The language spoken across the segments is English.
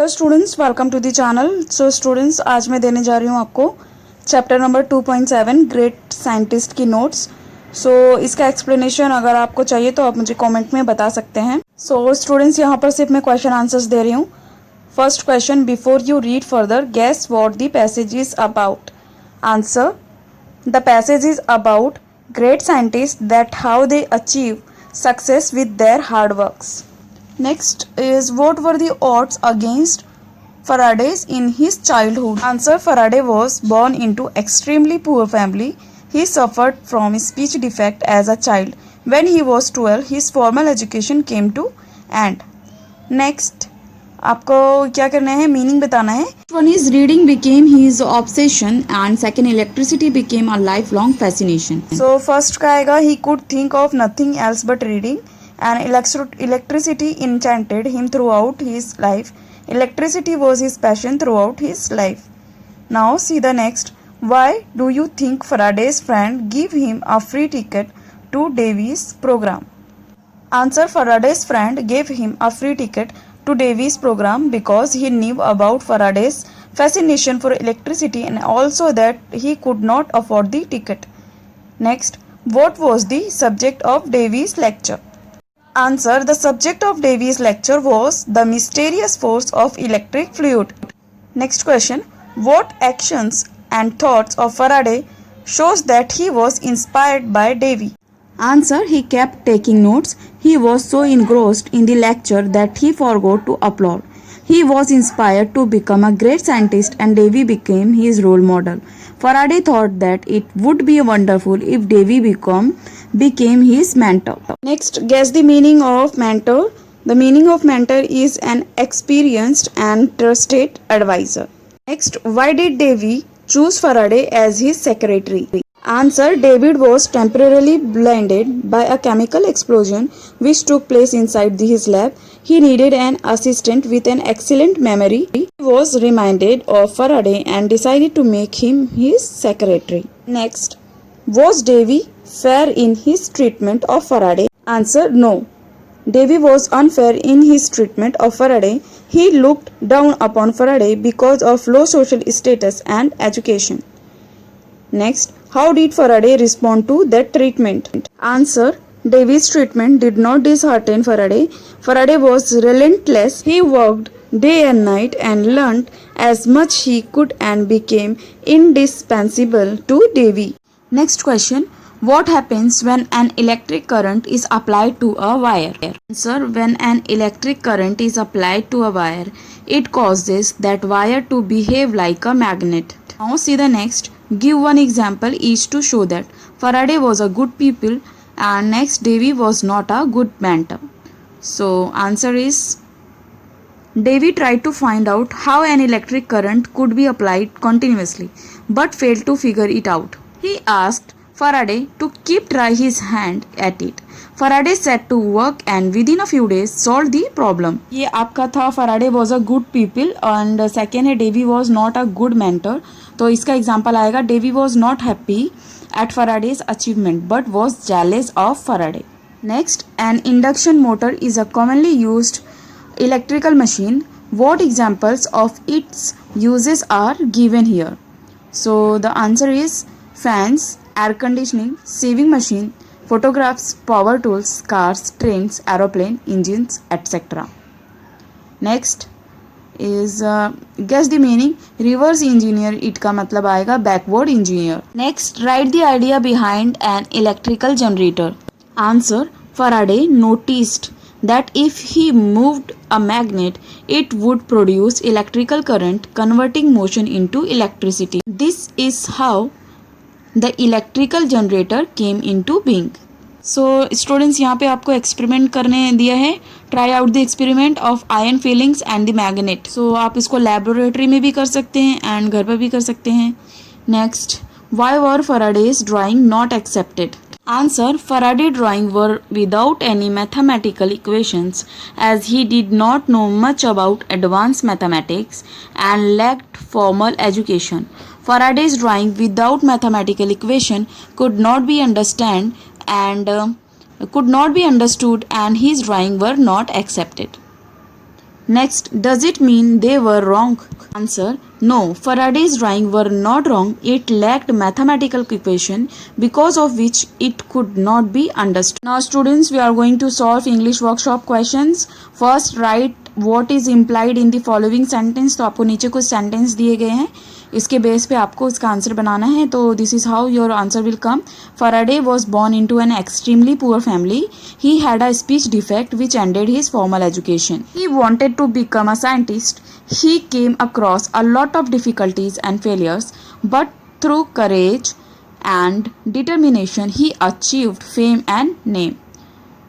Hello students, welcome to the channel. So students, आज मैं देने जा रही हूँ आपको चैप्टर नंबर 2.7 ग्रेट साइंटिस्ट की नोट्स। इसका एक्सप्लेनेशन अगर आपको चाहिए तो आप मुझे कमेंट में बता सकते हैं। स्टूडेंट्स, यहाँ पर सिर्फ मैं क्वेश्चन आंसर्स दे रही हूँ। First question, before you read further guess what the passage is about. Answer, the passage is about great scientists that how they achieve success with their hard works. Next is, what were the odds against Faraday in his childhood? Answer, Faraday was born into extremely poor family. He suffered from speech defect as a child. When he was 12, his formal education came to end. Next, आपको क्या करना है, meaning बताना है। One is reading became his obsession and second electricity became a lifelong fascination. So first का आएगा, he could think of nothing else but reading and electricity enchanted him throughout his life. Electricity was his passion throughout his life. Now see the next, why do you think Faraday's friend give him a free ticket to Davy's program? Answer, Faraday's friend gave him a free ticket to Davy's program because he knew about Faraday's fascination for electricity and also that he could not afford the ticket. Next, what was the subject of Davy's lecture? Answer, the subject of Davy's lecture was the mysterious force of electric fluid. Next question, what actions and thoughts of Faraday shows that he was inspired by Davy? Answer, he kept taking notes. He was so engrossed in the lecture that he forgot to applaud. He was inspired to become a great scientist and Davy became his role model. Faraday thought that it would be wonderful if Davy became his mentor. Next, guess the meaning of mentor. The meaning of mentor is an experienced and trusted advisor. Next, why did Davy choose Faraday as his secretary? Answer, David was temporarily blinded by a chemical explosion which took place inside his lab. He needed an assistant with an excellent memory. He was reminded of Faraday and decided to make him his secretary. Next, was Davy fair in his treatment of Faraday? Answer, no. Davy was unfair in his treatment of Faraday. He looked down upon Faraday because of low social status and education. Next, how did Faraday respond to that treatment? Answer, Davy's treatment did not dishearten Faraday. Faraday was relentless. He worked day and night and learned as much he could and became indispensable to Davy. Next question, what happens when an electric current is applied to a wire? Answer, when an electric current is applied to a wire, it causes that wire to behave like a magnet. Now see the next. Give one example each to show that Faraday was a good pupil and next Davy was not a good mentor. So answer is, Davy tried to find out how an electric current could be applied continuously but failed to figure it out. He asked Faraday to try his hand at it. Faraday set to work and within a few days solved the problem. ये आपका था Faraday was a good pupil and second है Davy was not a good mentor. तो इसका example आएगा, Davy was not happy at Faraday's achievement but was jealous of Faraday. Next, an induction motor is a commonly used electrical machine. What examples of its uses are given here? So the answer is fans, air conditioning, sewing machine, photographs, power tools, cars, trains, aeroplane, engines, etc. Next is guess the meaning. Reverse engineer, it का मतलब आएगा backward engineer. Next, write the idea behind an electrical generator. Answer, Faraday noticed that if he moved a magnet, it would produce electrical current, converting motion into electricity. This is how the electrical generator came into being. So students, यहाँ पे आपको experiment करने दिया है. Try out the experiment of iron filings and the magnet. So आप इसको laboratory में भी कर सकते हैं एंड घर पर भी कर सकते हैं. Next, why were Faraday's drawing not accepted? Answer, Faraday drawing were without any mathematical equations as he did not know much about advanced mathematics and lacked formal education. Faraday's drawing without mathematical equation could not be understood and his drawing were not accepted. Next, does it mean they were wrong? Answer: no, Faraday's drawing were not wrong. It lacked mathematical equation because of which it could not be understood. Now students, we are going to solve English workshop questions. First, write what is implied in the following sentence. तो आपको नीचे कुछ sentence दिए गए हैं, इसके base पे आपको इसका आंसर बनाना है. तो this is how your answer will come. Faraday was born into an extremely poor family. He had a speech defect which ended his formal education. He wanted to become a scientist. He came across a lot of difficulties and failures, but through courage and determination he achieved fame and name.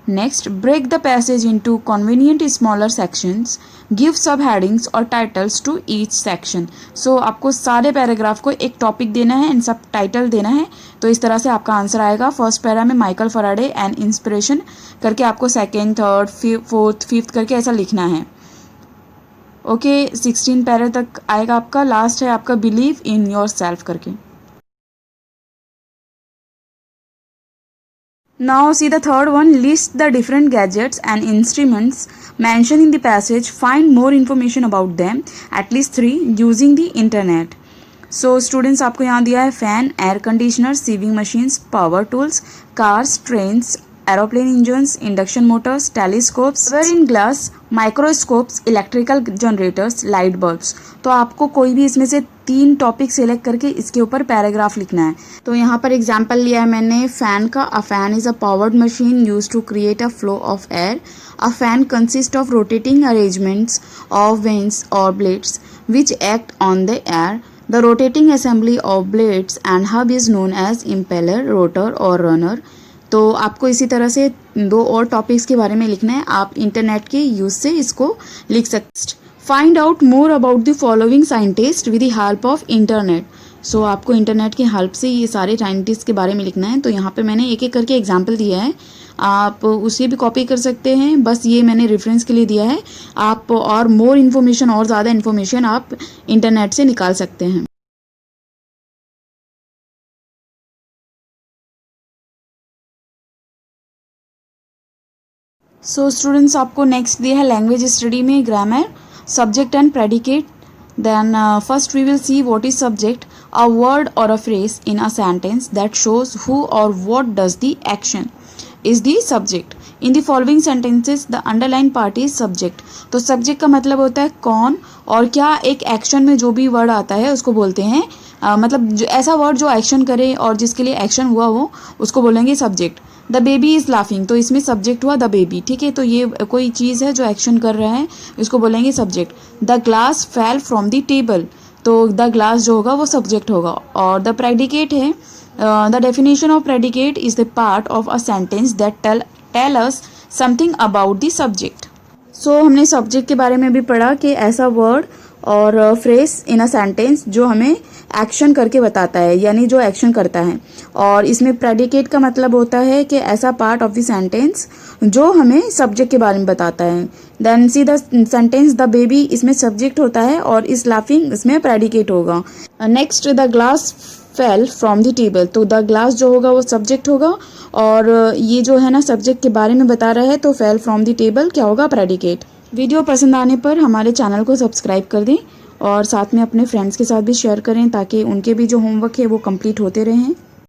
Next, break the passage into convenient smaller sections. Give subheadings or titles to each section. So आपको सारे paragraph को एक topic देना है and सब title देना है. तो इस तरह से आपका आंसर आएगा. फर्स्ट पैरा में माइकल फैराडे एंड इंस्पिरेशन करके आपको सेकेंड, थर्ड, फोर्थ, फिफ्थ करके ऐसा लिखना है. ओके, 16 पैरा तक आएगा आपका. लास्ट है आपका बिलीव इन योर सेल्फ करके. Now see the third one. List the different gadgets and instruments mentioned in the passage. Find more information about them, at least 3, using the internet. So students, आपको यहाँ दिया है fan, air conditioner, sewing machines, power tools, cars, trains, aeroplane engines, induction motors, telescopes, cover in glass, microscopes, electrical generators, light bulbs. तो आपको कोई भी इसमें से 3 टॉपिक सेलेक्ट करके इसके ऊपर पैराग्राफ लिखना है. तो यहाँ पर एग्जाम्पल लिया है मैंने फैन का. A fan is a powered machine use to create a flow of air. A fan consist of rotating arrangements of vanes or blades which act on the air. The rotating assembly of blades and hub is known as impeller, rotor or runner. तो आपको इसी तरह से 2 और topics के बारे में लिखना है. आप इंटरनेट के यूज से इसको लिख सकते. Find out more about the following scientist with the help of internet. So आपको इंटरनेट की हेल्प से ये सारे साइंटिस्ट के बारे में लिखना है. तो यहाँ पे मैंने एक एक करके एग्जाम्पल दिया है, आप उसे भी कॉपी कर सकते हैं. बस ये मैंने रेफरेंस के लिए दिया है. आप और मोर इन्फॉर्मेशन और ज़्यादा इन्फॉर्मेशन आप इंटरनेट से निकाल सकते हैं. सो स्टूडेंट्स, आपको नेक्स्ट दिया है लैंग्वेज स्टडी में grammar, subject and predicate. Then first we will see what is subject. A word or a phrase in a sentence that shows who or what does the action is the subject. In the following sentences the underline part is subject. तो subject का मतलब होता है कौन और क्या. एक action में जो भी वर्ड आता है उसको बोलते हैं मतलब जो ऐसा वर्ड जो एक्शन करे और जिसके लिए एक्शन हुआ हो उसको बोलेंगे subject. The baby is laughing, तो इसमें सब्जेक्ट हुआ द बेबी. ठीक है, तो ये कोई चीज़ है जो एक्शन कर रहा है, इसको बोलेंगे subject. The glass fell from the table, तो द ग्लास जो होगा वो सब्जेक्ट होगा. और द प्रेडिकेट है, the definition of predicate is the part of a sentence that tell us something about the subject. So हमने सब्जेक्ट के बारे में भी पढ़ा कि ऐसा वर्ड और फ्रेज इन अ सेंटेंस जो हमें एक्शन करके बताता है, यानी जो एक्शन करता है. और इसमें प्रेडिकेट का मतलब होता है कि ऐसा पार्ट ऑफ द सेंटेंस जो हमें सब्जेक्ट के बारे में बताता है. Then see the sentence the baby, इसमें सब्जेक्ट होता है और इस लाफिंग इसमें प्रेडिकेट होगा. Next the glass fell from the table, तो द ग्लास जो होगा वो सब्जेक्ट होगा और ये जो है ना सब्जेक्ट के बारे में बता रहा है. तो फेल फ्रॉम द टेबल क्या होगा, प्रेडिकेट. वीडियो पसंद आने पर हमारे चैनल को सब्सक्राइब कर दें और साथ में अपने फ्रेंड्स के साथ भी शेयर करें ताकि उनके भी जो होमवर्क है वो कंप्लीट होते रहें.